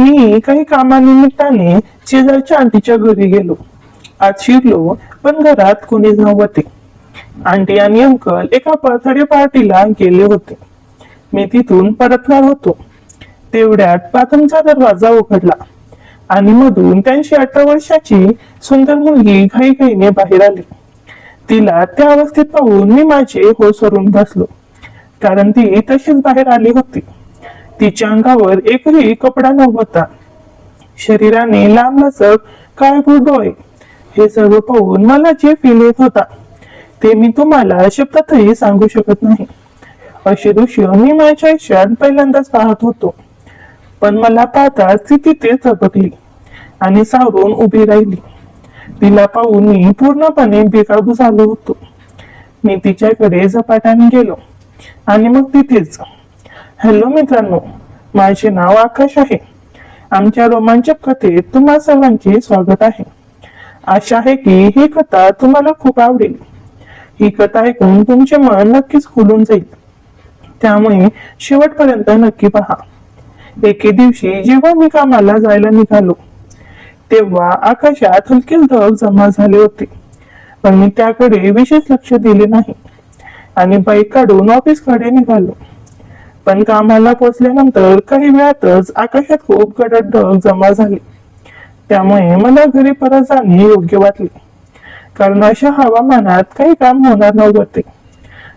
मी काही कामानिमित्ताने शेजारच्या आंटीच्या घरी गेलो. आज शिरलो, पण घरात कोणीच नव्हते. आंटी आणि अंकल एका बर्थडे पार्टीला गेले होते. मी तिथून परतणार होतो. तेवढ्यात बाथरूमचा दरवाजा उघडला आणि मधून त्यांची 18 वर्षाची सुंदर मुलगी घाईघाईने बाहेर आली. तिला त्या अवस्थेत पाहून मी माझे होश हरून बसलो, कारण ती तशीच बाहेर आली होती. तिच्या अंगावर एकही कपडा नव्हता. शरीराने लांबलचक काळभोर डोळे. हे सर्व पाहून मला जे फील येत होता ते मी तुम्हाला शब्दातही सांगू शकत नाही. असे दृश्य मी माझ्या आयुष्यात पहिल्यांदाच पाहत होतो. पण मला पाहताच ती तिथे झपकली आणि सावरून उभी राहिली. तिला पाहून मी पूर्णपणे बेकाबू झालो होतो. मी तिच्याकडे झपाट्याने गेलो आणि मग तिथेच, हॅलो मित्रांनो, माझे नाव आकाश आहे. आमच्या रोमांचक कथेत तुम्हा सर्वांचे स्वागत आहे. आशा आहे की ही कथा तुम्हाला खूप आवडेल. ही कथा ऐकून तुमचे मन नक्कीच खुलून जाईल, त्यामुळे शेवटपर्यंत नक्की पहा. एके दिवशी जेव्हा मी कामाला जायला निघालो, तेव्हा आकाशात हलकेच ढग जमा झाले होते. पण मी त्याकडे विशेष लक्ष दिले नाही आणि बाईक काढून ऑफिसकडे निघालो. पण कामाला पोहोचल्यानंतर काही वेळातच आकाशात खूप गडद ढग जमा झाले. त्यामुळे मला घरी परत जाणे योग्य वाटले, कारण अशा हवामानात काही काम होणार नव्हते.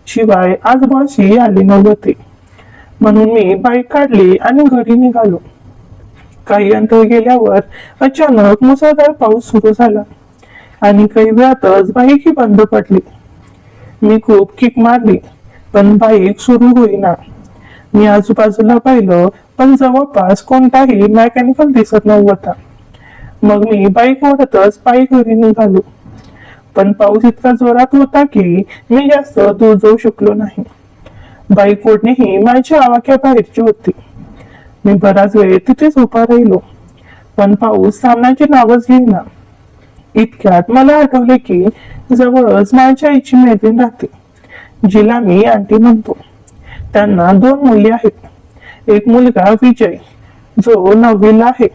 शिवाय आज बॉसही आले नव्हते. म्हणून मी बाईक काढली आणि घरी निघालो. काही अंतर गेल्यावर अचानक मुसळधार पाऊस सुरू झाला आणि काही वेळातच बाईक ही बंद पडली. मी खूप किक मारली, पण बाईक सुरू होईना. मी आजूबाजूला पाहिलं, पण जवळपास कोणताही मेकॅनिकल दिसत नव्हता. मग मी बाईक ओढतच पायी घरी निघालो. पण पाऊस इतका जोरात होता की मी जास्त दूर जाऊ शकलो नाही. बाईक ओढणेही माझ्या आवाक्याबाहेरची होती. मी बराच वेळ तिथेच उभा राहिलो, पण पाऊस थांबण्याची नावच घेईना. इतक्यात मला आठवले की जवळच माझ्या आईची मैत्रीण राहते, जिला मी आंटी म्हणतो. त्यांना 2 मुली आहेत. एक मुलगा विजय, जो 9वीला आहे,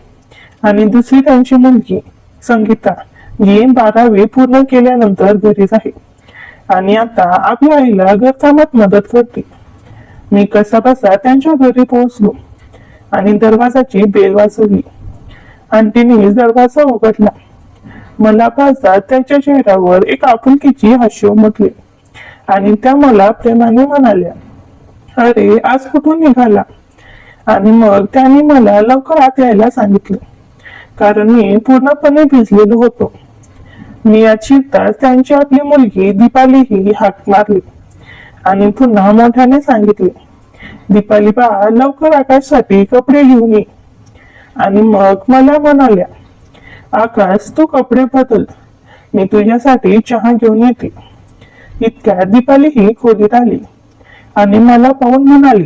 आणि दुसरी त्यांची मुलगी संगीता, जी 12वी पूर्ण केल्यानंतर घरीच आहे आणि आता आपल्या आईला घरकामात मदत करते. मी कसाबसा त्यांच्या घरी पोहोचलो आणि दरवाजाची बेल वाजवली. आंटीने दरवाजा उघडला. मला पाहताच त्यांच्या चेहऱ्यावर एक आपुलकीची हास्य उमटले आणि त्या मला प्रेमाने म्हणाल्या, अरे आज कुठून निघाला? आणि मग त्यांनी मला लवकर आत यायला सांगितले, कारण मी पूर्णपणे भिजलेलो होतो. मी आत शिरताच त्यांची आपली मुलगी दीपाली ही हाक मारली आणि पुन्हा मोठ्याने सांगितले, दीपाली बा, लवकर आकाशसाठी कपडे घेऊन ये. आणि मग मला म्हणाल्या, आकाश तू कपडे बदल, मी तुझ्यासाठी चहा घेऊन येते. इतक्यात दीपाली ही खोलीत आली आणि मला पाहून म्हणाली,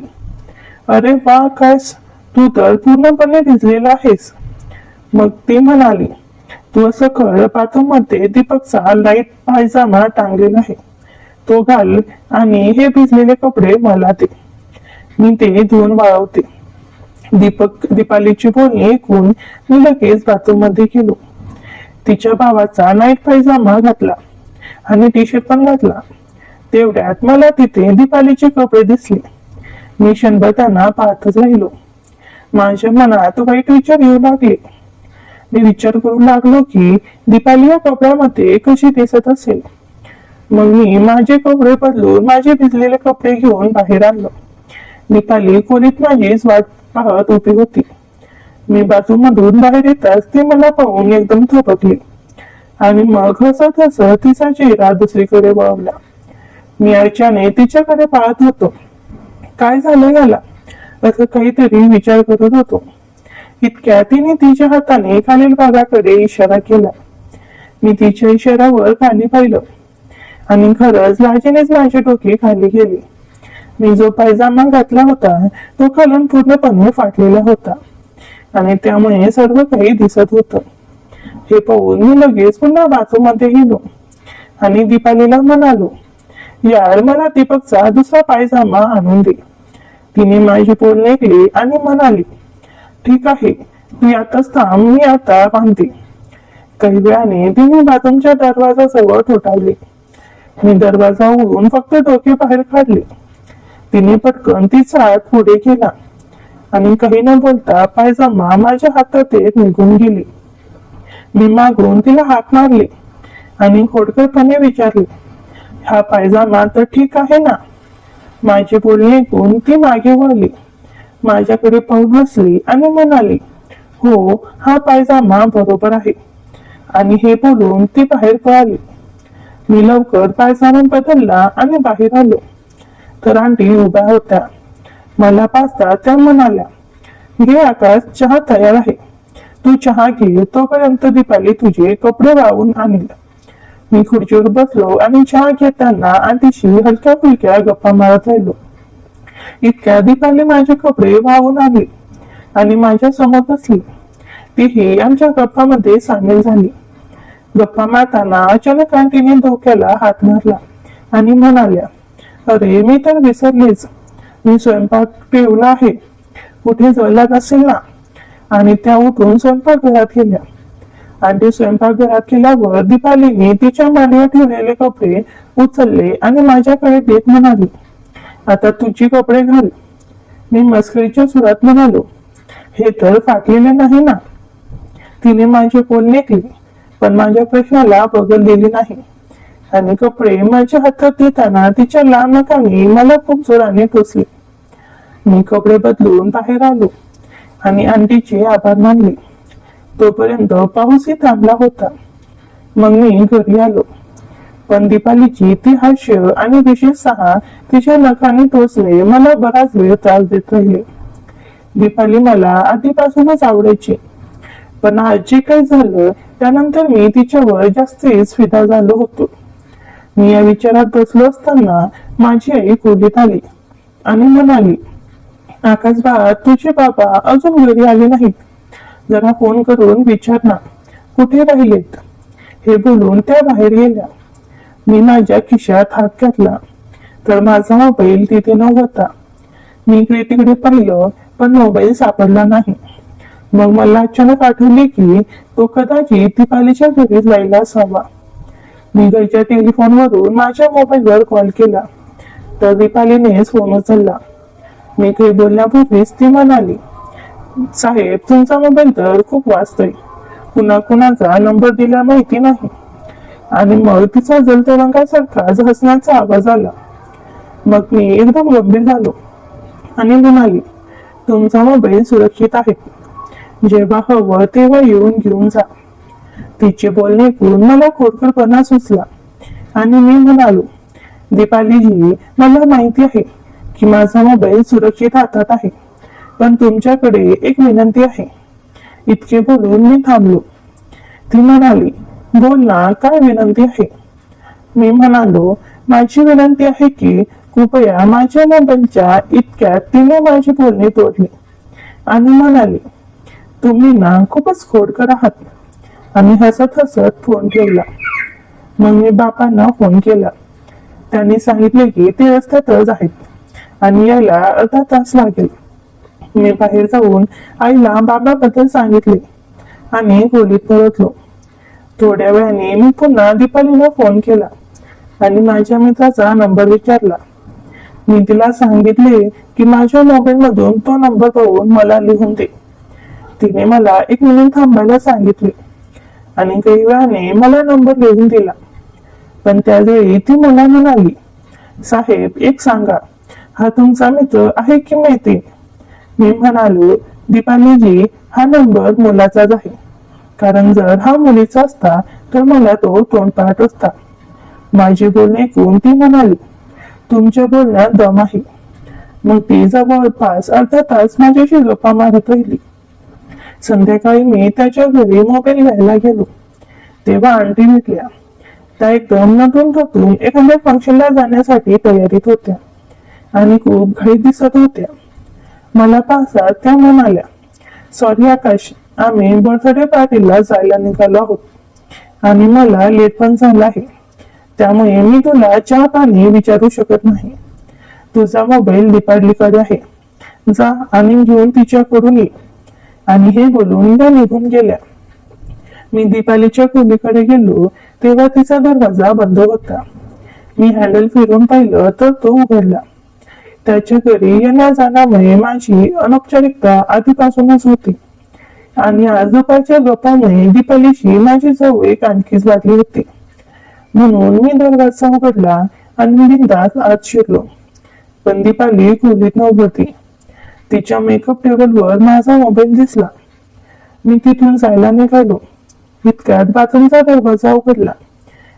अरे वा आकाश, तू तर पूर्णपणे भिजलेला आहेस. मग ती म्हणाली, तू असं कर, बाथरूममध्ये दीपकचा लाईट पायजामा टांगलेला आहे, तो घाल आणि हे भिजलेले कपडे मला दे, मी ते धुवून वाळवते. दीपालीची बोलणी ऐकून मी लगेच बाथरूम मध्ये गेलो. तिच्या भावाचा नाईट पायजामा घातला आणि टी शर्ट पण घातला. तेवढ्यात मला तिथे दीपालीचे कपडे दिसले. मी क्षणभर त्यांना पाहतच राहिलो. माझ्या मनात वाईट विचार येऊ लागले. मी विचार करू लागलो की दीपाली या कपड्यामध्ये कशी दिसत असेल. मग मी माझे कपडे बदलून माझे भिजलेले कपडे घेऊन बाहेर आलो. दीपाली खोलीत माझीच वाट पाहत उभी होती. मी बाथरूममधून बाहेर येताच ती मला पाहून एकदम थबकली आणि मग हसत हसत तिचा चेहरा दुसरीकडे वळवला. मी आईच्याने तिच्याकडे पाहत होतो. काय झालं याला, असं काहीतरी विचार करत होतो. इतक्या तिने तिच्या हाताने खालील भागाकडे इशारा केला. मी तिच्या इशाऱ्यावर खाली पाहिलं आणि खरंच लाजेनेच माझे डोके खाली गेले. मी जो पायजामा घातला होता तो खालून पूर्णपणे फाटलेला होता आणि त्यामुळे सर्व काही दिसत होतं. हे पाहून मी लगेच पुन्हा बाथरूम मध्ये गेलो आणि दीपालीला म्हणालो, यार मला दीपकचा दुसरा पायजामा आणून दे. तिने माझी पोल ऐकली आणि म्हणाली, ठीक आहे, तू यातच थांब, मी आता बांधते. काही वेळाने तिने बाथरूमच्या दरवाजाजवळ ठोठावले. मी दरवाजा उघडून फक्त डोके बाहेर काढले. तिने पटकन तिचा हात पुढे केला आणि काही न बोलता पायजमा माझ्या हातात येत निघून गेली. मी मागून तिला हाक मारली आणि खोडकरपणे विचारले, हा पायजमा तर ठीक आहे ना? माझे बोलणे ऐकून ती मागे वळली, माझ्याकडे पाहून हसली आणि म्हणाली, हो, हा पायजमा बरोबर आहे. आणि हे बोलून ती बाहेर पळाली. मी लवकर पायजमा बदलला आणि बाहेर आलो तर आंटी उभ्या होत्या. मला पाहता त्या म्हणाल्या, घे आकाश, चहा तयार आहे. तू चहा घे, तोपर्यंत दीपाली तुझे कपडे वाळवून आणेल. मी खुर्चीवर बसलो आणि चहा घेताना आंटीशी हलक्या फुलक्या गप्पा मारत राहिलो. इतक्या दीपाली माझे कपडे वाळवून आणले आणि माझ्या समोर बसली. तीही आमच्या गप्पामध्ये सामील झाली. गप्पा मारताना अचानक आंटीने डोक्याला हात मारला आणि म्हणाल्या, अरे मी तर विसरलेच, मी स्वयंपाक ठेवला आहे, कुठे जळला नसेल ना? आणि त्या उठून स्वयंपाकघरात गेल्या. आंटी स्वयंपाकघरात गेल्यावर दीपालीने तिच्या मांडीवर ठेवलेले कपडे उचलले आणि माझ्याकडे देत म्हणाली, आता तुझी कपडे घाल. मी मस्करीच्या सुरात म्हणालो, हे तर फाटलेले नाही ना? तिने माझे पोल नेकले पण माझ्या प्रश्नाला बगल दिली नाही आणि कपडे माझ्या हातात देताना तिच्या लांब नखाने मला खूप जोराने टोचले. मी कपडे बदलून बाहेर आलो आणि आंटीचे आभार मानले. तोपर्यंत पाऊसही थांबला होता. मग मी घरी आलो. पण दीपालीची ती हास्य आणि विशेषतः तिच्या नखाने टोचणे मला बराच वेळ त्रास देत राहिले. दीपाली मला आधीपासूनच आवडायची, पण आज जे काही झालं त्यानंतर मी तिच्यावर जास्तीच फिदा झालो होतो. मी या विचारात बसलो असताना माझी आई खोलीत आली आणि म्हणाली, आकाश बा, तुझे बाबा अजून घरी आले नाहीत, जरा फोन करून विचार ना, कुठे राहिलेत? हे बोलून त्या बाहेर गेल्या. मी माझ्या खिशात हात घातला तर माझा मोबाईल तिथे नव्हता. मी इकडे तिकडे पाहिलं पण मोबाईल सापडला नाही. मग मला अचानक आठवले की तो कदाचित दीपालीच्या घरी जायला असावा. मी घरच्या टेलिफोनवरून माझ्या मोबाईलवर कॉल केला तर दीपालीनेच फोन उचलला. मी काही बोलण्यापूर्वीच ती म्हणाली, साहेब, तुमचा मोबाईल तर खूप वाजतोय, कुणाचा नंबर दिला माहिती नाही. आणि मग तिचा जलतरंगासारखा हसण्याचा आवाज आला. मग मी एकदम गंभीर झालो आणि म्हणाली, तुमचा मोबाईल सुरक्षित आहे, जेव्हा हवं तेव्हा येऊन घेऊन जा. तिचे बोलणे ऐकून मला खोडकरपणा सुचला आणि मी म्हणालो, दीपालीजी, मला माहिती आहे की माझा मोबाईल सुरक्षित हातात आहे, पण तुमच्याकडे एक विनंती आहे. इतके बोलून मी थांबलो. ती म्हणाली, बोल ना, काय विनंती आहे? मी म्हणालो, माझी विनंती आहे की कृपया माझ्या मोबाईलच्या. इतक्यात तिने माझे बोलणे तोडले आणि म्हणाले, तुम्ही ना खूपच खोडकर आहात, आणि हसत हसत फोन ठेवला. मग मी बापांना फोन केला. त्यांनी सांगितले की ते रस्त्यातच आहेत आणि यायला अर्धा तास लागेल. मी बाहेर जाऊन आईला बाबाबद्दल सांगितले आणि खोलीत परतलो. थोड्या वेळाने मी पुन्हा दीपालीला फोन केला आणि माझ्या मित्राचा नंबर विचारला. मी तिला सांगितले की माझ्या मोबाईल मधून तो नंबर पाहून मला लिहून दे. तिने मला 1 मिनिट थांबायला सांगितले आणि काही वेळाने मला नंबर लिहून दिला. पण त्यावेळी ती मला म्हणाली, साहेब, एक सांगा, हा तुमचा मित्र आहे की मैत्रीण? मी म्हणालो, दीपालीजी, हा नंबर मुलाचाच आहे, कारण जर हा मुलीचा असता तर मला तो तोंडपाठ असता. माझे बोलणे ऐकून ती म्हणाली, तुमच्या बोलण्यात दम आहे. मग ती जवळपास अर्धा तास माझ्याशी गप्पा मारत राहिली. संध्याकाळी मी त्याच्या घरी मोबाईल घ्यायला गेलो तेव्हा आंटी भेटल्या. त्या एकदम नटून थकून एखाद्या फंक्शनला जाण्यासाठी तयारीत होत्या आणि खूप घाईत दिसत होत्या. मला पाहता त्या म्हणाल्या, सॉरी आकाश, आम्ही बर्थडे पार्टीला जायला निघालो आहोत आणि मला लेट पण झाला आहे, त्यामुळे मी तुला चहा पाणी विचारू शकत नाही. तुझा मोबाईल दीपालीकडे आहे, जा आणि घेऊन तिच्याकडून ये. आणि हे बोलून त्या निघून गेल्या. मी दीपालीच्या खोलीकडे गेलो तेव्हा तिचा दरवाजा बंद होता. मी हँडल फिरून पाहिलं तर तो उघडला. त्याच्या घरी येण्या जाण्यामुळे माझी अनौपचारिकता आधीपासूनच होती आणि आज दुपारच्या गप्पामुळे दीपालीशी माझी जवळ आणखीच वाढली होती. म्हणून मी दरवाजा उघडला आणि बिनधास्त आत शिरलो. पण दीपाली खोलीत नव्हती. तिच्या मेकअप टेबलवर माझा मोबाईल दिसला. मी तिथून जायला निघालो. इतक्यात बाथरूमचा दरवाजा उघडला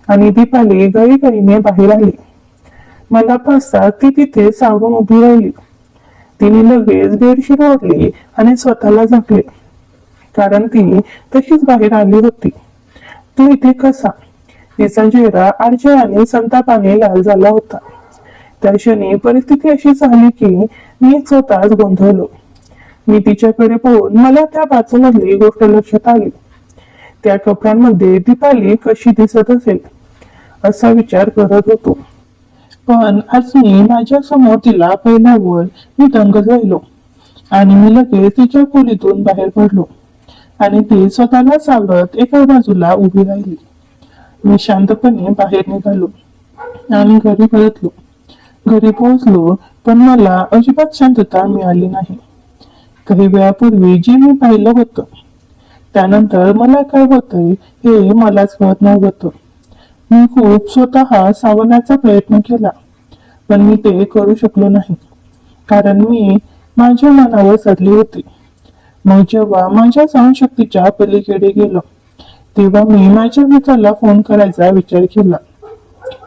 आणि दीपाली घाईघाईने बाहेर आली. मला पाहताच ती तिथे सावरून उभी राहिली. तिने लगेच बेडशीट ओढली आणि स्वतःला झाकले, कारण ती तशीच बाहेर आली होती. तू इथे कसा? तिचा चेहरा आरचे आणि संतापाने लाल झाला होता. त्या क्षणी परिस्थिती अशी झाली की मी स्वतःच गोंधळलो. मी तिच्याकडे पाहून मला त्या बाजूमधली गोष्ट लक्षात आली. त्या कपड्यांमध्ये दीपाली कशी दिसत असेल असा विचार करत होतो. पण आज मी माझ्या समोर तिला पाहिल्यावर मी दंग झालो आणि मी लगेच तिच्या खोलीतून बाहेर पडलो आणि ती स्वतःला सावरत एका बाजूला उभी राहिली. मी शांतपणे बाहेर निघालो आणि घरी परतलो. घरी पोहोचलो पण मला अजिबात शांतता मिळाली नाही. काही वेळापूर्वी जे मी पाहिलं होतं त्यानंतर मला काय होतंय हे मलाच कळत नव्हतं. मी खूप स्वतः सावरण्याचा प्रयत्न केला पण मी ते करू शकलो नाही, कारण मी माझ्या मनावर चढली होती. मग जेव्हा माझ्या सहनशक्तीच्या पलीकडे गेलो तेव्हा मी माझ्या मित्राला फोन करायचा विचार केला.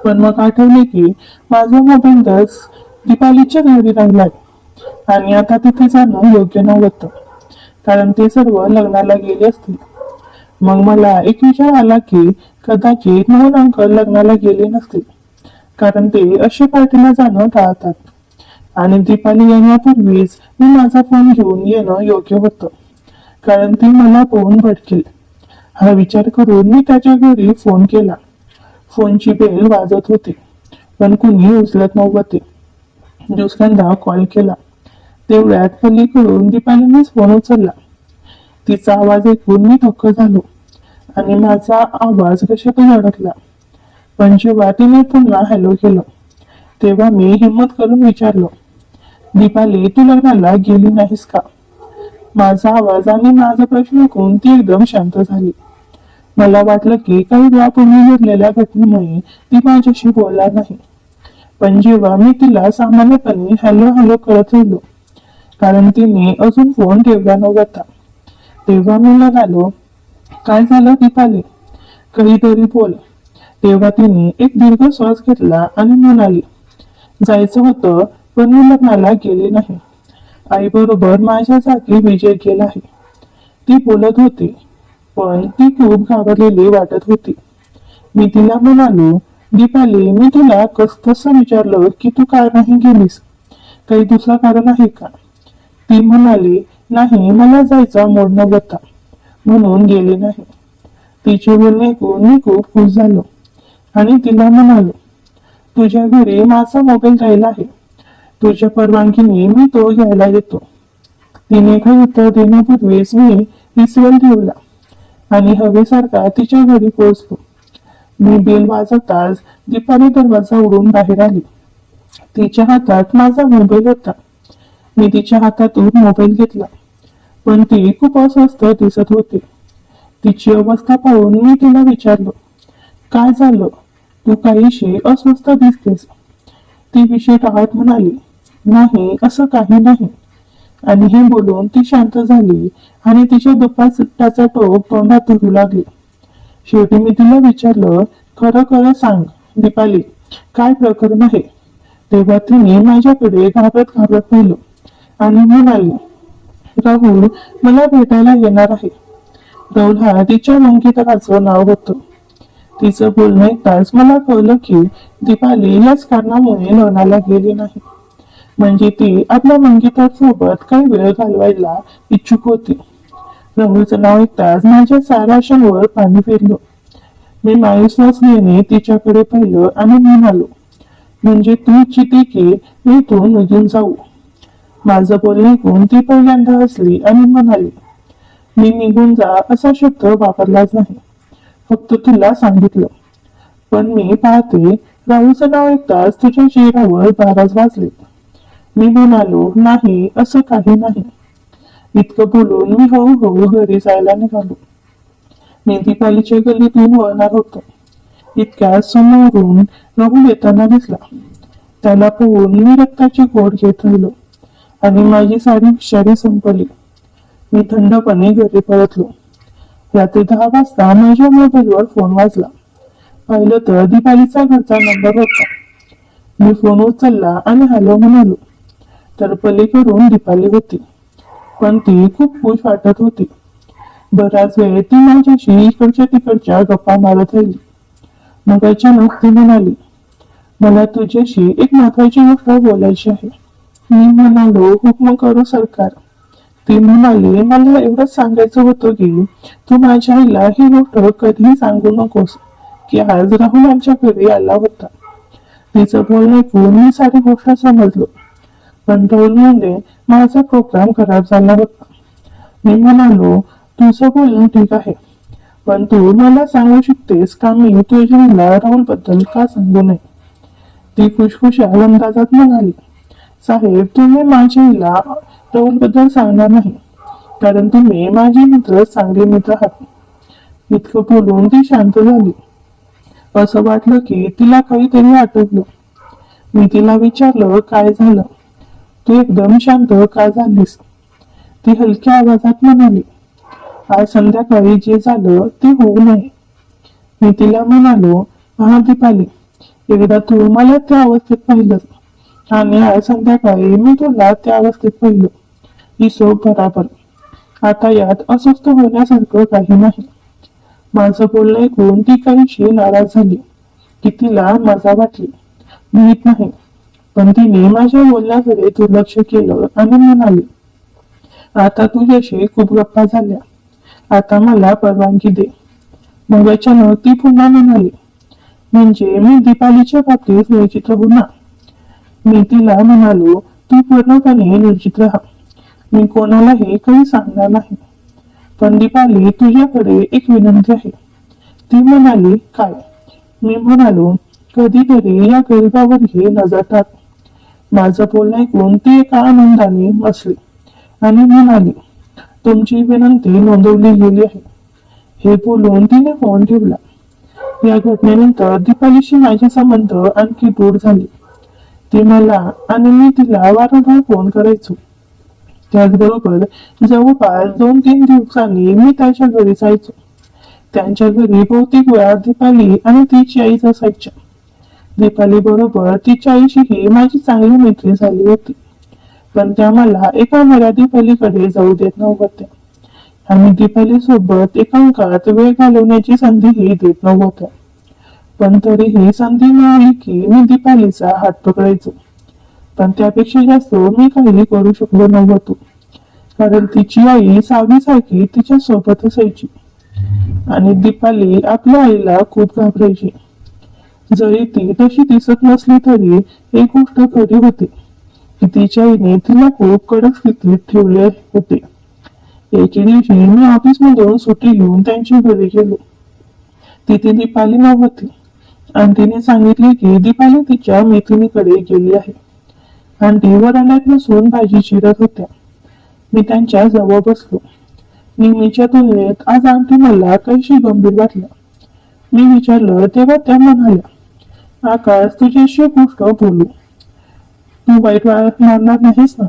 पण मग आठवले की माझा मोबाईल दीपालीच्या घरी राहिलाय आणि आता तिथे जाणं योग्य नव्हतं, कारण ते सर्व लग्नाला गेले असतील. मग मला एक विचार आला की कदाचित मोहन अंकल लग्नाला गेले नसतील, कारण ते अशा पार्टीला जाणं टाळतात आणि दीपाली येण्यापूर्वीच मी माझा फोन घेऊन येणं योग्य होतं, कारण ती मला पाहून भडकेल. हा विचार करून मी त्याच्या घरी फोन केला. फोनची बेल वाजत होती पण कुणी उचलत नव्हते. दुसऱ्यांदा कॉल केला तेवढ्यात पलीकडून दीपालीनेच फोन उचलला. तिचा आवाज ऐकून मी थक्क झालो आणि माझा आवाज कशातून अडकला. पण जेव्हा तिने पुन्हा हॅलो केलं तेव्हा मी हिम्मत करून विचारलो, दीपाली तू लग्नाला गेली नाहीस का? माझा आवाज आणि माझा प्रश्न ऐकून ती एकदम शांत झाली. मला वाटलं की काही वेळापूर्वी घडलेल्या घटनेमुळे ती माझ्याशी बोलणार नाही. पण जेव्हा मी तिला सामान्यपणे हॅलो हॅलो करत राहिलो, कारण तिने अजून फोन ठेवला नव्हता, तेव्हा मी म्हणालो, काय झालं दीपाली, काहीतरी बोल. तेव्हा तिने एक दीर्घ श्वास घेतला आणि म्हणाली, जायचं होतं पण मी लग्नाला गेले नाही. आई बरोबर माझ्या जागी विजय गेला आहे. ती बोलत होती पण ती खूप घाबरलेली वाटत होती. मी तिला म्हणालो, दीपाली मी तुला कसं विचारलं की तू का नाही गेलीस, काही दुसरं कारण आहे का? ती म्हणाली, नाही मला जायचा मूड नव्हता म्हणून गेले नाही. तिचे बोलणे ऐकून मी खूप खुश झालो आणि तिला म्हणालो, तुझ्या घरी माझा मोबाईल राहिला आहे, तुझ्या परवानगीने मी तो घ्यायला येतो. तिने काही उत्तर देण्यापूर्वीच मी रिसिव्हर ठेवला आणि हवेसारखा तिच्या घरी पोहोचलो. मी बेल वाजवताच दीपाली दरवाजा उडून बाहेर आली. तिच्या हातात माझा मोबाईल होता. मी तिच्या हातातून मोबाईल घेतला पण ती खूप अस्वस्थ दिसत होती. तिची अवस्था पाहून मी तिला विचारलो, काय झालं, तू काहीशी अस्वस्थ दिसतेस? ती विषय टाळत म्हणाली, नाही असं काही नाही. आणि हे बोलून ती शांत झाली आणि तिच्या दुपारच्या टोक तोंडात धरू लागली. शेवटी मी तिला विचारलं, खरं खरं सांग दीपाली, काय प्रकरण आहे? तेव्हा तिने माझ्याकडे घाबरत घाबरत पाहिलं आणि म्हणाली, राहुल मला भेटायला येणार आहे. राहुल हा तिच्या अंकिताचं नाव होतं. तिचं बोलणं ऐकताच मला कळलं की दीपाली याच कारणामुळे लग्नाला गेली नाही, म्हणजे ती आपल्या मंगीतासोबत काही वेळ घालवायला इच्छुक होती. राहुलचं नाव ऐकताच माझ्या साऱ्या आशांवर पाणी फिरलं. मी मायुसवासनेने तिच्याकडे पाहिलं आणि म्हणालो, म्हणजे तू इच्छिते की मी इथून निघून जाऊ? माझं बोलणं ऐकून ती पहिल्यांदा हसली आणि म्हणाली, मी निघून जा असा शब्द वापरलाच नाही, फक्त तुला सांगितलं. पण मी पाहते राहुलचं नाव ऐकताच तुझ्या चेहऱ्यावर नाराज वाजले. मी म्हणालो, नाही, असं काही नाही. इतकं बोलून मी हळूहळू घरी जायला निघालो. मी दीपालीच्या गल्लीतून वळणार होतो, इतक्या समोरून राहुल येताना दिसला. त्याला पाहून मी रक्ताची घोट घेत राहिलो आणि माझी सारी विषारी संपली. मी थंडपणे घरी परतलो. रात्री 10 वाजता माझ्या मोबाईलवर फोन वाजला. पाहिलं तर दीपालीचा घरचा नंबर होता. मी फोन उचलला आणि हॅलो म्हणालो, तर पलीकडून दीपाली होती, पण ती खूप खुश वाटत होती. बराच वेळ ती माझ्याशी इकडच्या तिकडच्या गप्पा मारत राहिली. मग अचानक ती म्हणाली, मला तुझ्याशी एक महत्वाची गोष्ट बोलायची आहे. मी म्हणालो, हुकूम करो सरकार. ती म्हणाली, मला एवढंच सांगायचं होतं की तू माझ्या आईला ही गोष्ट कधीही सांगू नकोस की आज राहुल आमच्या घरी आला होता. तिचं बोलणं ऐकून मी सारी गोष्ट समजलो, पण राहुलमुळे माझा प्रोग्राम खराब झाला होता. मी म्हणालो, तुझं बोलणं ठीक आहे, पण तू मला सांगू शकतेस का मी तुझ्या मुला राहुल बद्दल का सांगू नये? ती खुशखुशाल अंदाजात म्हणाली, साहेब, तुम्ही माझ्या आईला राहुल बद्दल सांगणार नाही, कारण तुम्ही माझे मित्र, चांगले मित्र आहात. इतकं बोलून ती शांत झाली. असं वाटलं की तिला काहीतरी आठवलं. मी तिला विचारलं, काय झालं? तू एकदम शांत का झालीस? ती हलक्या आवाजात म्हणाली, आज संध्याकाळी जे झालं ते होऊ नये. मी तिला म्हणालो, हा दीपाली, एकदा तू मला त्या अवस्थेत पाहिलं आणि आज संध्याकाळी मी तुला त्या अवस्थेत पाहिलं. हिशोब बराबर. आता यात अस्वस्थ होण्यासारखं काही नाही. माझं बोलणं ऐकून ती काहीशी नाराज झाली की तिला मजा वाटली, माहित नाही, पण तिने माझ्या बोलण्याकडे दुर्लक्ष केलं आणि म्हणाली, आता तुझ्याशी खूप गप्पा झाल्या, आता मला परवानगी दे. मग अचानक ती पुन्हा म्हणाली, म्हणजे मी दीपालीच्या बाबतीत निर्जित राहू ना? मी तिला म्हणालो, तू पूर्णपणे निर्जित राहा, मी कोणालाही काही सांगणार नाही. पण दीपाली, तुझ्याकडे एक विनंती आहे. ती म्हणाली, काय? मी म्हणालो, कधीतरी या गरीबावर घे नजर टाक. माझं बोलणं ऐकून ती एका आनंदाने बसली आणि म्हणाली, तुमची विनंती नोंदवली गेली आहे. हे बोलून तिने फोन ठेवला. या घटनेनंतर दीपालीशी माझे संबंध आणखी दूर झाले. ती मला आणि मी तिला वारंवार फोन करायचो. त्याचबरोबर जवळपास 2-3 दिवसांनी मी त्याच्या घरी जायचो. त्यांच्या घरी बहुतेक वेळा दीपाली आणि तिची आईच असायच्या. दीपाली बरोबर तिच्या आईशीही माझी चांगली मैत्री झाली होती, पण त्या मला एका मर्यादे पलीकडे जाऊ देत नव्हत्या आणि दीपाली सोबत एकांकात वेळ घालवण्याची संधीही देत नव्हत्या. पण तरीही संधी मिळाली की मी दीपालीचा हात पकडायचो. पण त्यापेक्षा जास्त मी काही करू शकलो नव्हतो, कारण तिची आई सावलीसारखी तिच्या सोबत असायची आणि दीपाली आपल्या आईला खूप घाबरायची. जरी ती तशी दिसत नसली तरी एक गोष्ट खरी होती की तिच्या आईने तिला खूप कडक स्थितीत ठेवले होते. एके दिवशी मी ऑफिसमधून सुट्टी घेऊन त्यांच्या घरी गेलो. तिथे दीपाली नव्हती आणि तिने सांगितले की दीपाली तिच्या मैत्रिणीकडे गेली आहे. आंटी वरांड्यात बसून भाजी चिरत होत्या. मी त्यांच्या जवळ बसलो. नेहमीच्या तुलनेत आज आंटी मला काहीशी गंभीर वाटलं. मी विचारलं तेव्हा त्या म्हणाल्या, आकाश, तुझ्याशी गोष्ट बोलू, तू वाईट मारणार नाहीस ना?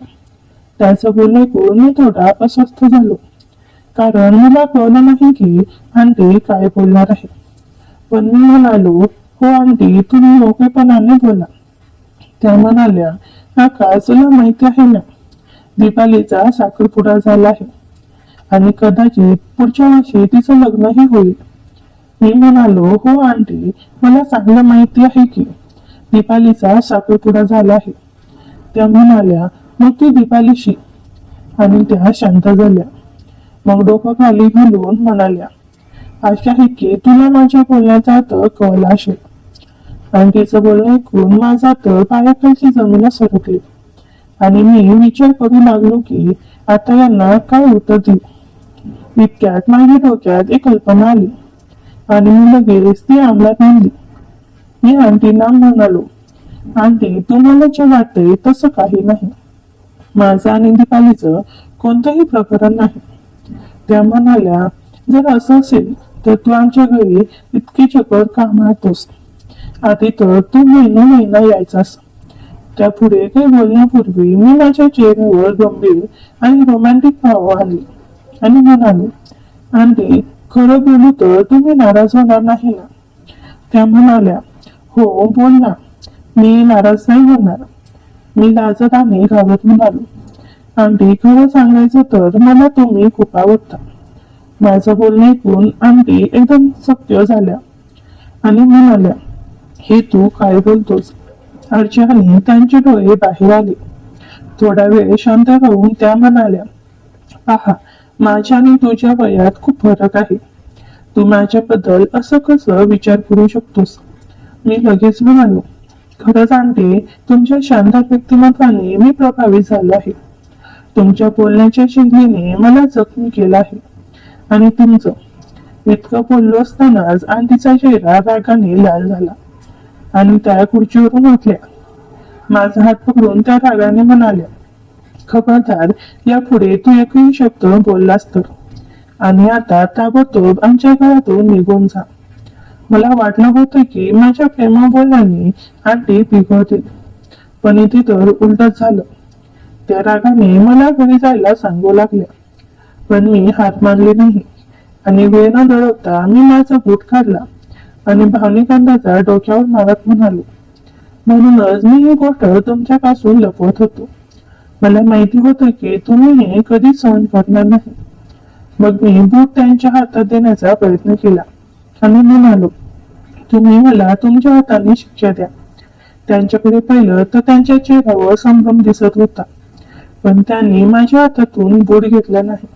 त्याचं बोलणं ऐकून मी थोडा अस्वस्थ झालो, कारण मला कळलं नाही की आंटी काय बोलणार आहे. पण मी म्हणालो, हो आंटी, तुम्ही मोकळेपणाने बोला. त्या म्हणाल्या, आकाश, तुला माहिती आहे ना, दीपालीचा साखरपुडा झाला आहे आणि कदाचित पुढच्या वर्षी तिचं लग्नही होईल. मी म्हणालो, हो आंटी, मला चांगलं माहिती आहे की दीपालीचा साखरपुडा झाला आहे. त्या म्हणाल्या, मग तू दीपालीशी? आणि त्या शांत झाल्या. मग डोकं खाली घालून म्हणाल्या, आशा आहे की तुला माझ्या बोलण्याचा अर्थ कळला असेल. आंटीचं बोलणं ऐकून माझा तर पायाखालची जमीन सरकली आणि मी विचार करू लागलो की आता यांना काय उत्तर देऊ. इतक्यात माझ्या डोक्यात एक कल्पना आली आणि मी लगेच ती अंमलात आणली. मी आंटींना म्हणालो, आंटी, तुम्हाला जे वाटतंय तसं काही नाही. माझं आणि दीपालीचं कोणतंही प्रकरण नाही. त्या म्हणाल्या, जर असं असेल तर तू आमच्या घरी इतकी चक्कर का मारतोस? आधी तर तू महिना यायचास. त्यापुढे काही बोलण्यापूर्वी मी माझ्या चेहऱ्यावर गंभीर आणि रोमॅन्टिक भाव आले आणि म्हणाले, आंटी, खरं बोलू तर तुम्ही नाराज होणार नाही ना? त्या म्हणाल्या, हो बोल ना, मी नाराज नाही होणार. मी लाजत आणि घाबरत म्हणालो, आंटी, खरं सांगायचं तर मला तुम्ही खूप आवडता. माझं बोलणं ऐकून आंटी एकदम सत्य झाल्या आणि म्हणाल्या, हे तू काय बोलतोस? अर्चनाने त्यांचे डोळे बाहेर आले. थोडा वेळ शांत राहून त्या म्हणाल्या, पहा, माझ्या आणि तुझ्या वयात खूप फरक आहे. तू माझ्याबद्दल असं कसं विचार करू शकतोस? मी लगेच म्हणालो, खरंच आंटी, तुमच्या शानदार व्यक्तिमत्वाने मी प्रभावित झालो आहे. तुमच्या बोलण्याच्या शैलीने मला जखमी केलं आहे. आणि तुमचं इतकं बोललो असतानाच आंटीचा चेहरा रागाने लाल झाला आणि त्या खुर्चीवरून उठल्या. माझा हात पकडून त्या रागाने म्हणाल्या, खबरदार, यापुढे तू एकही शब्द बोललास तर, आणि आता ताबडतोब आमच्या घरातून निघून जा. मला वाटलं होतं की माझ्या प्रेमा बोलण्याने आंटी बिघडतील, पण इथे तर उलटच झालं. त्या रागाने मला घरी जायला सांगू लागल्या, पण मी हार मानली नाही आणि वेळ न दळवता मी माझा बूट काढला आणि भावनिक अंदाजा डोक्यावर मारत म्हणालो, म्हणूनच मी ही गोष्ट तुमच्यापासून लपवत होतो. मला माहिती होतं की तुम्ही हे कधीच सहन करणार नाही. मग मी बूट त्यांच्या हातात देण्याचा प्रयत्न केला आणि म्हणालो, तुम्ही मला तुमच्या हाताने शिक्षा द्या. त्यांच्याकडे पाहिलं तर त्यांच्या चेहऱ्यावर संभ्रम दिसत होता, पण त्यांनी माझ्या हातातून बूट घेतला नाही.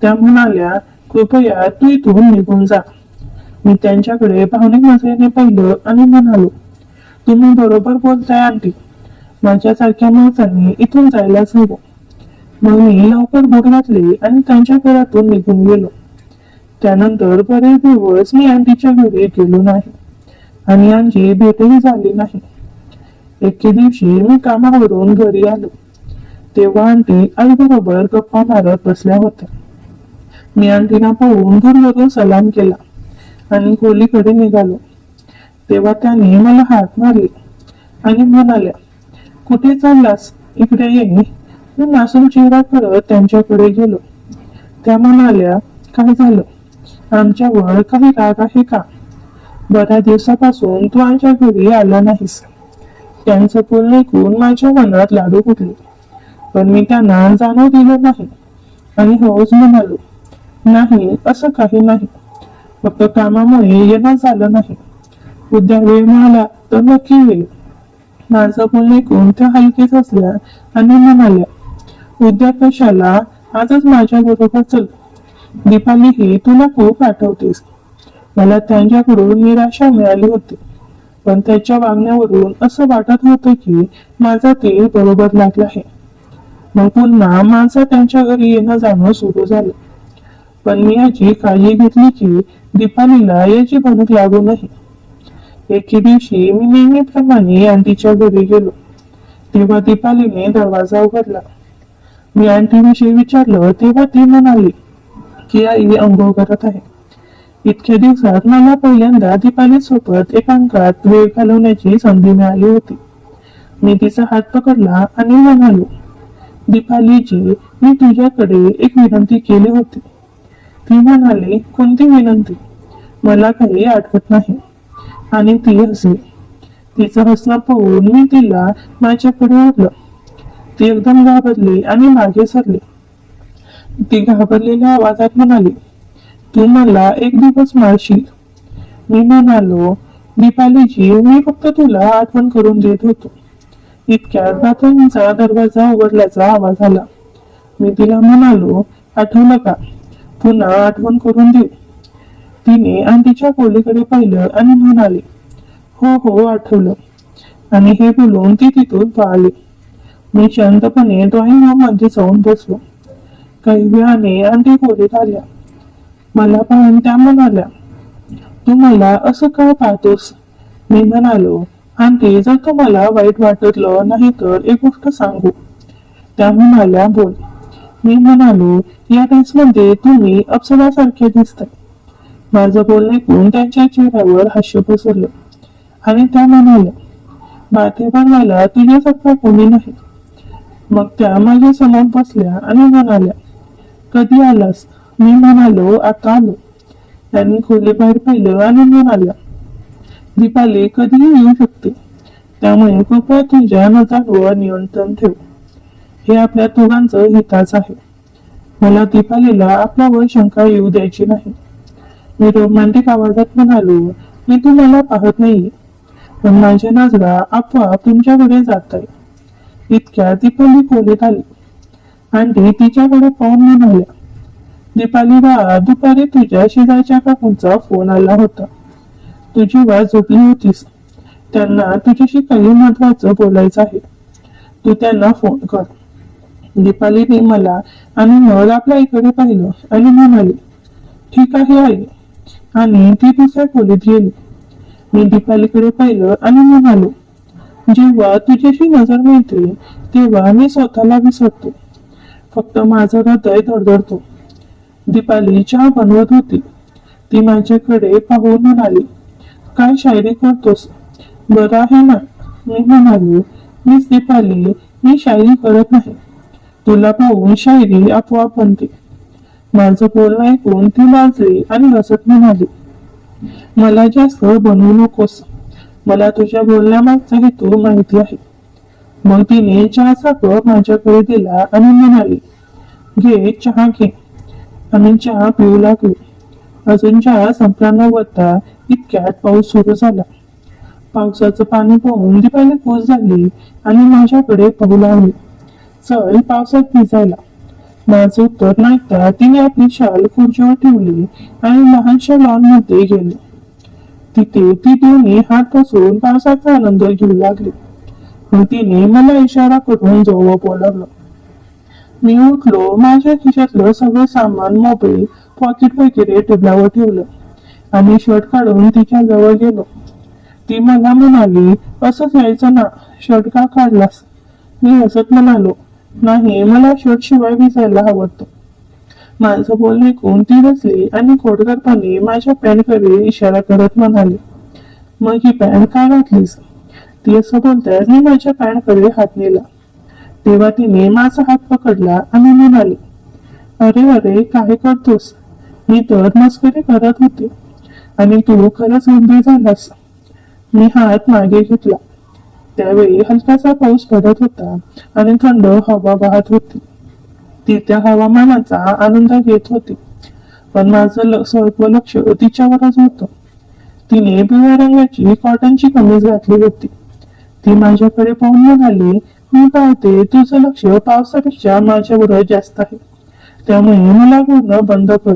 त्या म्हणाल्या, कृपया तू इथून निघून जा. मी त्यांच्याकडे भावनिक नजरेने पाहिलं आणि म्हणालो, तुम्ही बरोबर बोलताय आंटी, माझ्यासारख्या माणसांनी इथून जायलाच हवं. मग मी लवकर बूट घातले आणि त्यांच्या घरातून निघून गेलो. त्यानंतर बरेच दिवस मी आंटीच्या घरी गेलो नाही आणि आमची भेटही झाली नाही. एके दिवशी मी कामावरून घरी आलो तेव्हा आंटी आईबरोबर गप्पा मारत बसल्या होत्या. मी आंटीना पाहून दूरवरून सलाम केला आणि खोलीकडे निघालो. तेव्हा त्याने मला हात मारले आणि म्हणाल्या, कुठे चाललास? इकडे ये. मी मासूम चेहरा करत त्यांच्याकडे गेलो. त्या म्हणाल्या, काय झालं? आमच्यावर काही राग आहे का? बऱ्याच दिवसापासून तू आमच्या घरी आला नाहीस. त्यांचं बोलणं ऐकून माझ्या मनात लाडू फुटले, पण मी त्यांना जाणव दिलं नाही आणि हळूच म्हणालो, नाही, असं काही नाही, फक्त कामामुळे येणं झालं नाही. उद्या वेळ मिळाला तर नक्की येईल. माझं बोलणं ऐकून त्या हलकेच हसल्या आणि म्हणाल्या, उद्या कशाला, आजच माझ्या बरोबर चल. दीपाली ही तुला खूप आठवतेस. मला त्यांच्याकडून निराशा मिळाली होती, पण त्याच्या वागण्यावरून असं वाटत होतं की माझा ते बरोबर लागला आहे. मग पुन्हा माझं त्यांच्या घरी येणं जाणं सुरू झालं. पण मी याची काळजी घेतली की दीपालीला याची भनक लागू नये. एके दिवशी मी नेहमीप्रमाणे आंटीच्या घरी गेलो तेव्हा दीपालीने दरवाजा उघडला. मी आंटीविषयी विचारलं तेव्हा ती म्हणाली की आई अंघोळ करत आहे. इतक्या दिवसात मला पहिल्यांदा दीपाली सोबत एकांतात वेळ घालवण्याची संधी मिळाली होती. मी तिचा हात पकडला आणि म्हणालो, दीपालीजी, मी तुझ्याकडे एक विनंती केली होती. ती म्हणाली, कोणती विनंती? मला काही आठवत नाही. आणि ती हसली. तिचं हसणं पाहून मी तिला माझ्याकडे ओढलं. ती एकदम घाबरली आणि मागे सरली. ती घाबरलेल्या आवाजात म्हणाली, तू मला एक दिवस मारशील. मी म्हणालो, दीपालीजी, मी फक्त तुला आठवण करून देत होतो. इतक्यात बाथरूमचा दरवाजा उघडल्याचा आवाज आला. मी तिला म्हणालो, आठवलं का? पुन्हा आठवण करून दे. तिने आंटीच्या खोलीकडे पाहिलं आणि म्हणाली, हो हो, आठवलं. आणि हे बोलून ती तिथून पळाली. मी शांतपणे ड्रॉइंग रूम मध्ये जाऊन बसलो. काही वेळाने आंटी खोलीत आल्या मला पाहून त्या म्हणाल्या, तू मला असं का पाहतोस? मी म्हणालो, आंटी जर तुम्हाला वाईट वाटलं नाही तर एक गोष्ट सांगू. त्या म्हणाल्या, बोल. मी म्हणालो, या ड्रेसमध्ये तुम्ही अप्सरासारखे दिसताय. माझं बोलणं ऐकून त्यांच्या चेहऱ्यावर हास्य पसरलं आणि त्या म्हणाल्या, बाथे बनवायला तुझ्यासारखा कोणी नाही. मग त्या माझ्या समोर बसल्या आणि म्हणाल्या, कधी आलास? मी म्हणालो, आता आलो. त्यांनी खोली बाहेर पाहिलं आणि म्हणाल्या, दीपाली कधीही येऊ शकते, त्यामुळे कृपया तुझ्या नजरांवर नियंत्रण ठेव. हे आपल्या दोघांचं हिताच आहे. मला दीपालीला आपल्यावर शंका येऊ द्यायची नाही. मी रोमॅन्टिक आवाजात म्हणालो, मी तुम्हाला पाहत नाहीये, पण माझ्या नजरा आपोआप तुमच्याकडे जात आहे. इतक्या दीपाली खोलीत आली आणि तिच्याकडे पाहून म्हणाल्या, दीपाली बा, दुपारी तुझ्या शेजारच्या काकूंचा फोन आला होता. तू जेव्हा झोपली होतीस, त्यांना तुझ्याशी काही महत्वाचं बोलायचं आहे. तू त्यांना फोन कर. दीपालीने मला आणि मग आपल्या आईकडे पाहिलं आणि म्हणाली, ठीक आहे आई, आणि ती दुसऱ्या खोलीत गेली. मी दीपालीकडे पाहिलं आणि म्हणालो, जेव्हा तुझ्याशी नजर मिळते तेव्हा मी स्वतःला विसरतो. फक्त माझं हृदय धडधडतो. दीपाली चहा बनवत होती. ती माझ्याकडे पाहून म्हणाली, काय शायरी करतोस? बरं आहे ना? मी म्हणालो, मीच दीपाली, मी शायरी करत नाही. तुला पाहून शायरी आपोआप बनते. माझं बोलणं ऐकून ती लाजली आणि हसत म्हणाली, मला जास्त बनवू नकोस. मला तुझ्या बोलण्यामागचा हेतू माहिती आहे. मग तिने चहाचा कप माझ्याकडे दिला आणि म्हणाली, घे चहा घे. आम्ही चहा पिऊ लागलो. अजून चहा संपला नव्हता इतक्यात पाऊस सुरू झाला. पावसाचं पाणी पाहून दीपाली खुश झाली आणि माझ्याकडे पाहू लागली, चल पावसात भिजायला. माझं उत्तर नाही तिने आपली शाल खुर्चीवर ठेवली आणि लहानशा लॉन मध्ये गेली. तिथे ती दोन्ही हात पसरून पावसाचा आनंद घेऊ लागली. मग तिने मला इशारा करून जाऊ बोलावलं. मी उठलो. माझ्या खिशातलं सगळं सामान, मोबाईल, पॉकेट वगैरे टेबलावर ठेवलं आणि शर्ट काढून तिच्या जवळ गेलो. ती मला म्हणाली, असंच यायचं ना, शर्ट का काढलास? मी हसत म्हणालो, नाही, मला शर्ट शिवाय भिजायला आवडतं. माझं बोलणं ऐकून ती हसली आणि खोडकरपणे माझ्या पॅन्टकडे इशारा करत म्हणाली, मग ही पॅन्ट का घातलीस? ती असं बोलताच मी माझ्या पॅन्टकडे हात नेला. तेव्हा तिने माझा हात पकडला आणि म्हणाली, अरे अरे, काय करतोस? मी तर मस्करी करत होते आणि तू खरंच गंभीर झालास. मी हात मागे घेतला. त्यावेळी हलकासा पाऊस पडत होता आणि थंड हवा वाहत होती. ती त्या हवामानाचा आनंद घेत होती, पण माझं सर्व लक्ष तिच्यावरच होतं. तिने पिवळ्या रंगाची कॉटनची कमीज घातली होती. ती माझ्याकडे पाहून म्हणाली, मी पाहते तुझं लक्ष पावसापेक्षा माझ्यावर जास्त आहे, त्यामुळे मला बोलणं बंद कर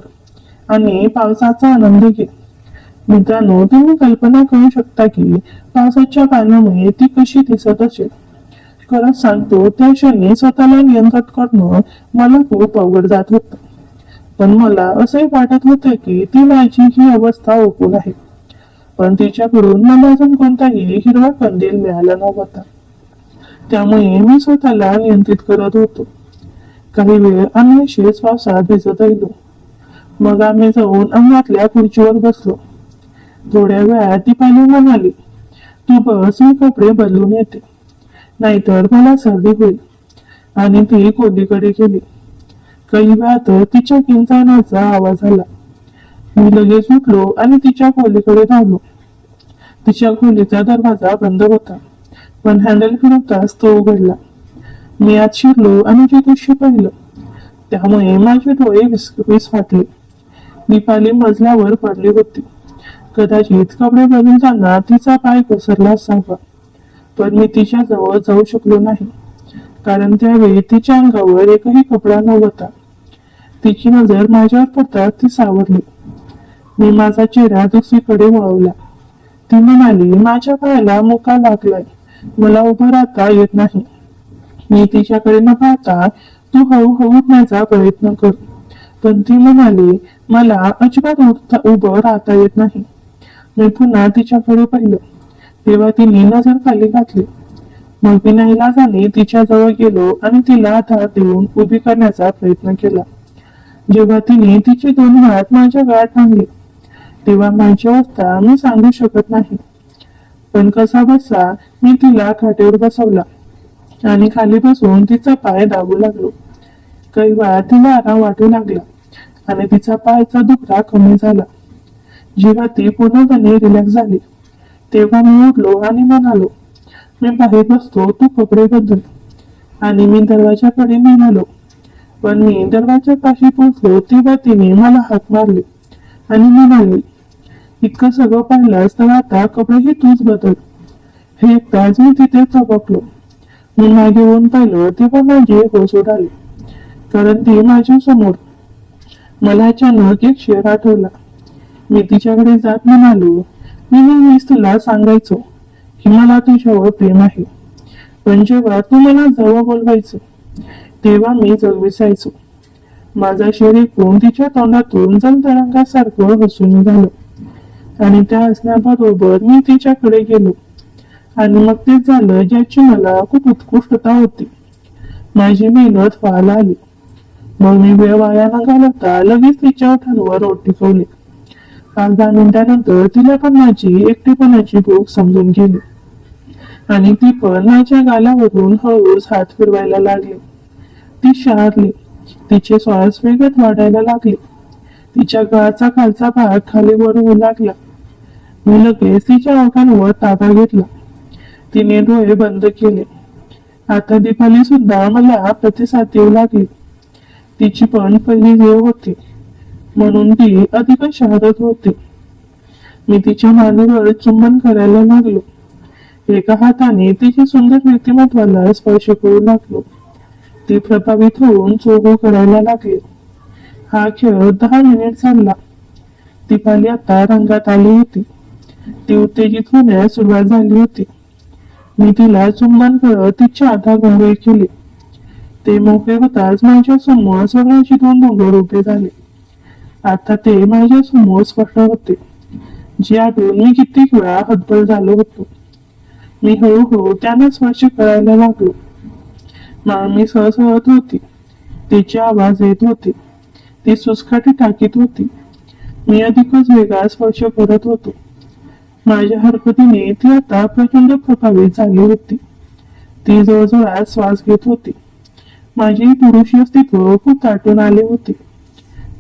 आणि पावसाचा आनंद घे. मित्रांनो, तुम्ही कल्पना करू शकता की पावसाच्या पाण्यामुळे ती कशी दिसत असेल. खरंच सांगतो, त्या क्षणी स्वतःला नियंत्रित करणं मला खूप अवघड जात होतं. पण मला असंही वाटत होतं की ती माझी ही अवस्था ओळखून आहे, पण तिच्याकडून मला अजून कोणताही हिरवा कंदील मिळाला नव्हता. त्यामुळे मी स्वतःला नियंत्रित करत होतो. काही वेळ आम्ही अशीच पावसात भिजत राहिलो. मग आम्ही जाऊन अंगणातल्या खुर्चीवर बसलो. थोड्या वेळात दीपाली म्हणाली, तू बस, मी कपडे बदलून येते, नाहीतर मला सर्दी होईल. आणि ती खोलीकडे गेली. काही वेळात तिच्या किंचाळण्याचा आवाज आला. मी लगेच उठलो आणि तिच्या खोलीकडे धावलो. तिच्या खोलीचा दरवाजा बंद होता, पण हँडल फिरवताच तो उघडला. मी आत शिरलो आणि जे दृश्य पाहिलं त्यामुळे माझे डोळे विस्कळीत फाटले. दीपाली मजल्यावर पडली होती. कदाचित कपडे बदलताना तिचा पाय घसरला असावा, पण मी तिच्या जवळ जाऊ शकलो नाही, कारण त्यावेळी तिच्या अंगावर एकही कपडा नव्हता. तिची नजर माझ्यावर पडताच ती सावरली. मी माझा चेहरा दुसरीकडे वळवला. ती म्हणाली, माझ्या पायाला मुका लागलाय, मला उभं राहता येत नाही. मी तिच्याकडे न पाहता, तू हळूहळू उठण्याचा प्रयत्न कर. पण ती म्हणाली, मला अजिबात उभं राहता येत नाही. मी पुन्हा तिच्याकडे पाहिलं तेव्हा तिने नजर खाली घातली. मग मी नाईलाजाने तिच्या जवळ गेलो आणि तिला हात देऊन उभी करण्याचा प्रयत्न केला. जेव्हा तिने तिचे 2 हात माझ्या गळ्यात आणले तेव्हा माझी अवस्था मी सांगू शकत नाही. पण कसा बसा मी तिला खाटेवर बसवला आणि खाली बसून तिचा पाय दाबू लागलो. काही वेळा तिला आराम वाटू लागला आणि तिचा पायचा दुखरा कमी झाला. जेव्हा ती पूर्णपणे रिलॅक्स झाली तेव्हा मी उठलो आणि म्हणालो, मी बाहेर बसतो, तू कपडे बदल. आणि मी दरवाजाकडे निघालो. पण मी दरवाजापाशी पोहोचलो तेव्हा तिने मला हाक मारले आणि म्हणाली, इतकं सगळं पाहिलंस तर आता कपडेही तूच बदल. हे एकटाच मी तिथे चबकलो. मी मागे होऊन पाहिलं तेव्हा माझे होश उडाले, कारण ती माझ्या समोर. मला अचानक एक शेर आठवला. मी तिच्याकडे जात म्हणालो, मी नेहमीच तुला सांगायचो की मला तुझ्यावर प्रेम आहे, पण जेव्हा तू मला जवळ बोलवायचं तेव्हा मी जगविसायचो. माझा शेर ऐकून तिच्या तोंडातून जलतरंगासारखं हसून निघालं आणि त्या हसण्याबरोबर मी तिच्याकडे गेलो आणि मग तेच झालं ज्याची मला खूप उत्कृष्टता होती. माझी मेहनत फळाला आली. मग मी वेळ वाया न घालवता लगेच तिच्या ओठांवर ओठ टिकवले. 5-10 मिनिटांनंतर तिला पण माझी एकटेपणाची भूक समजून गेली आणि ती पण माझ्या गालावरून हळूच हात फिरवायला लागली. ती शहारली. तिचे श्वास वेगात वाढायला लागले. तिच्या गळाचा खालचा भाग खाली वर होऊ लागला. मी लगेच तिच्या ओठांवर ताबा घेतला. तिने डोळे बंद केले. आता दीपाली सुद्धा मला प्रतिसाद देऊ लागली. तिची पण पहिली वेळ होती म्हणून ती अधिकच शहारत होती. मी तिच्या मानेवर चुंबन करायला लागलो. एका हाताने तिच्या सुंदर व्यक्तिमत्वाला स्पर्श करू लागलो. ती प्रभावित होऊन चोहो करायला लागली. हा खेळ 10 मिनिट चालला. दीपाली आता रंगात आली होती. ती उत्तेजित होण्यास सुरुवात झाली होती. मी तिला चुंबन करत तिच्या हातात घोंगळे केले. ते मोकळे होताच माझ्या समोर स्वर्गाची 2 डोंगर उभे झाले. आता ते माझ्या समोर स्पष्ट होते, जे आठवून मी कित्येक वेळा हतबल झालो होतो. मी हळूहळू त्यांना स्पर्श करायला लागलो. मी सहसहत होती. तिचे आवाज येत होते. ती सुसकाठी टाकीत होती. मी अधिकच वेगळा स्पर्श करत होतो. माझ्या हरकतीने ती आता प्रचंड प्रभावित झाली होती. ती जवळजवळ श्वास घेत होती. माझे पुरुषी अस्तित्व खूप दाटून आले होते.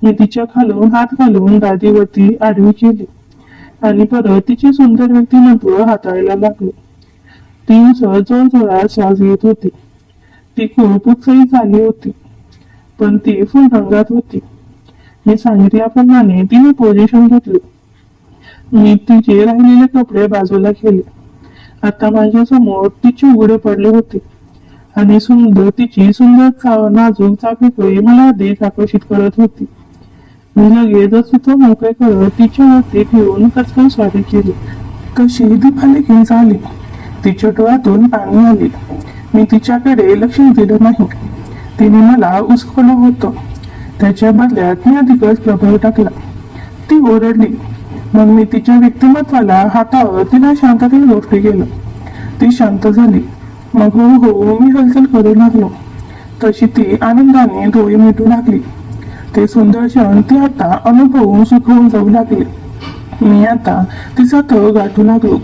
मी तिच्या खालून हात घालून गादीवरती आडवी केली आणि परत तिचे सुंदर व्यक्तिमत्व हाताळायला लागलो. ती जोरजोरात श्वास घेत होती. ती खूप उत्साहित झाली होती, पण ती फुल रंगात होती. मी सांगितल्याप्रमाणे तिने पोझिशन घेतली. मी तिचे राहिलेले कपडे बाजूला केले. आता माझ्या समोर तिचे उघडे पडले होते आणि तिची सुंदर नाजूक चाफेकळी मला अधिक आकर्षित करत होती. मी लगेचच तिचं मोकळे करत तिच्यावरती ठेवून कचकन स्वारी केली. कशी दीपाली किंच आली. तिच्या डोळ्यातून पाणी आले. मी तिच्याकडे लक्ष दिलं नाही. तिने मला उचकलं होतं. त्याच्या बदल्यात मी अधिकच प्रभाव टाकला. ती ओरडली. मग मी तिच्या व्यक्तिमत्वाला हातावर तिला शांततेत गोष्टी केलं. ती शांत झाली. मग हळूहळू मी हालचाल करू लागलो. तशी ती आनंदाने डोळे मिटू लागली. ते सुंदर क्षण ती आता अनुभवून सुखवून जाऊ लागले. मी आता तिचा तळ गाठू लागलो.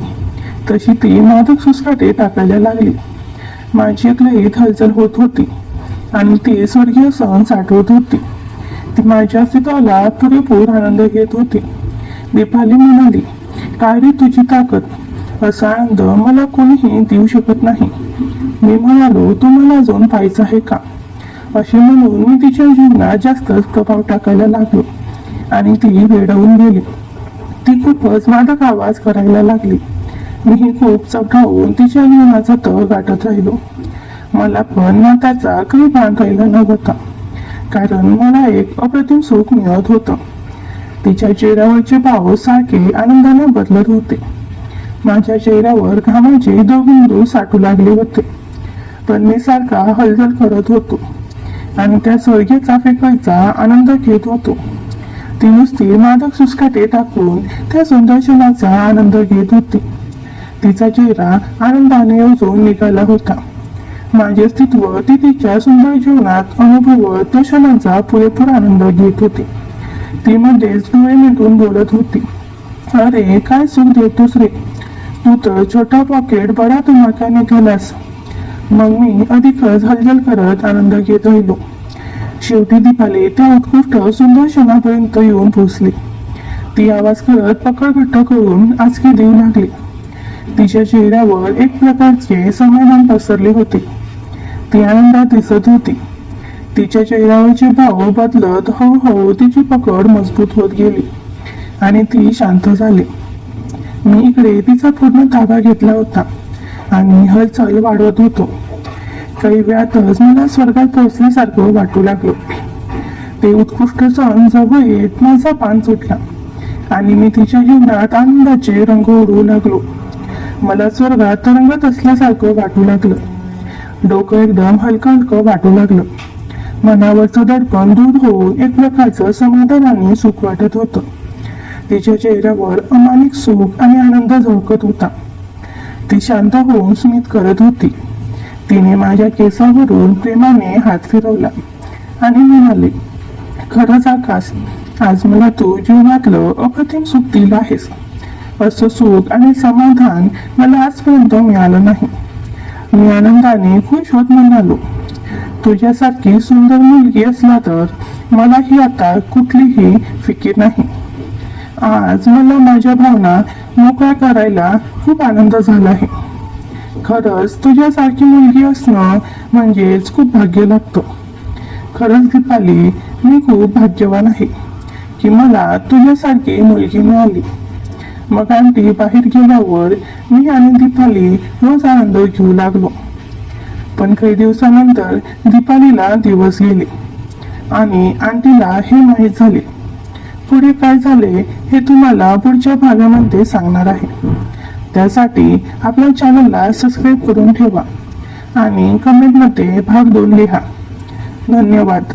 तशी ती मादक सुसकाटे टाकायला लागली. माझी लयीत हालचाल होत होती आणि ती स्वर्गीय सण साठवत होती. ती माझ्या अस्तित्वाला पुरेपूर आनंद घेत होती. दीपाली म्हणाली, काय रे तुझी ताकद, असा आनंद मला कोणीही देऊ शकत नाही. मी म्हणालो, तू मला अजून पाहायचं आहे का? असे म्हणून मी तिच्या जीवनात जास्तच प्रभाव टाकायला लागलो आणि ती वेडावून गेली. ती खूपच मादक आवाज करायला लागली. मीही खूप चौकावून तिच्या जीवनाचा तळ गाठत राहिलो. मला पण त्याचा काही भान राहिला नव्हता, कारण मला एक अप्रतिम सुख मिळत होतं. तिच्या चेहऱ्यावरचे भाव सारखे आनंदाने बदलत होते. माझ्या चेहऱ्यावर घामाचे बिंदू साठू लागले होते, पण मी सारखा हालचाल करत होतो आणि त्या स्वर्गीय चाफेकळीचा आनंद घेत होतो. ती नुसती मादक सुस्काटे टाकून त्या सुंदर क्षणाचा आनंद घेत होती. तिचा चेहरा आनंदाने उजळून निघाला होता. माझे अस्तित्व ती तिच्या सुंदर जीवनात अनुभवत त्या क्षणांचा पुरेपूर आनंद घेत होती. ती मध्येच डोळे मिटून बोलत होती, अरे काय सुख देतोस रे, तू तर छोटा पॉकेट बडा धमाका निघालास. मग मी अधिकच हलचल करत आनंद घेत राहिलो. शेवटी दीपाली त्या उत्कृष्ट सुंदर क्षणापर्यंत येऊन पोहोचली. ती आवाज करत पकड घट्ट करून आचकी देऊ लागली. तिच्या चेहऱ्यावर एक प्रकारचे समाधान पसरले होते. ती आनंदात दिसत होती. तिच्या चेहऱ्यावरचे भाव बदलत हळूहळू तिची पकड मजबूत होत गेली आणि ती शांत झाली. मी इकडे तिचा पूर्ण ताबा घेतला होता आणि हलचाल वाढवत होतो. काही वेळातच मला स्वर्गात पोहोचल्यासारखं वाटू लागलं. ते उत्कृष्ट क्षण जवळ येत माझा पान सुटला आणि मी तिच्या जीवनात आनंदाचे रंग उडवू लागलो. मला स्वर्गात तरंगत असल्यासारखं वाटू लागलं. डोकं एकदम हलकं हलकं वाटू लागलं. मनावरचं दडपण दूर होऊन एक प्रकारचं समाधान आणि सुख वाटत होतं. तिच्या चेहऱ्यावर अमानिक सुख आणि आनंद झळकत होता. ती शांत होऊन स्मित करत होती. तिने माझ्या केसावरून प्रेमाने हात फिरवला आणि म्हणाले, खरंच आकाश, आज मला तू जीवनातलं अप्रतिम सुख दिलं आहेस. असं सुख आणि समाधान मला आजपर्यंत मिळालं नाही. मी आनंदाने खुश होत म्हणालो, तुझ्यासारखी सुंदर मुलगी असला तर मलाही आता कुठलीही फिकीर नाही. आज मला माझ्या भावना मोकळ्या करायला खूप आनंद झाला आहे. खरंच तुझ्यासारखी मुलगी असणं म्हणजेच खूप भाग्य लागतं. खरंच दीपाली, मी खूप भाग्यवान आहे की मला तुझ्यासारखी मुलगी मिळाली. मग आंटी बाहेर गेल्यावर मी आणि दीपाली रोज आनंद घेऊ लागलो. पण काही दिवसानंतर दीपालीला दिवस गेले आणि आंटीला हे माहीत झाले. पुढे काय झाले हे तुम्हाला पुढच्या भागामध्ये सांगणार आहे. त्यासाठी आपल्या चॅनलला सबस्क्राईब करून ठेवा आणि कमेंटमध्ये भाग 2 लिहा. धन्यवाद.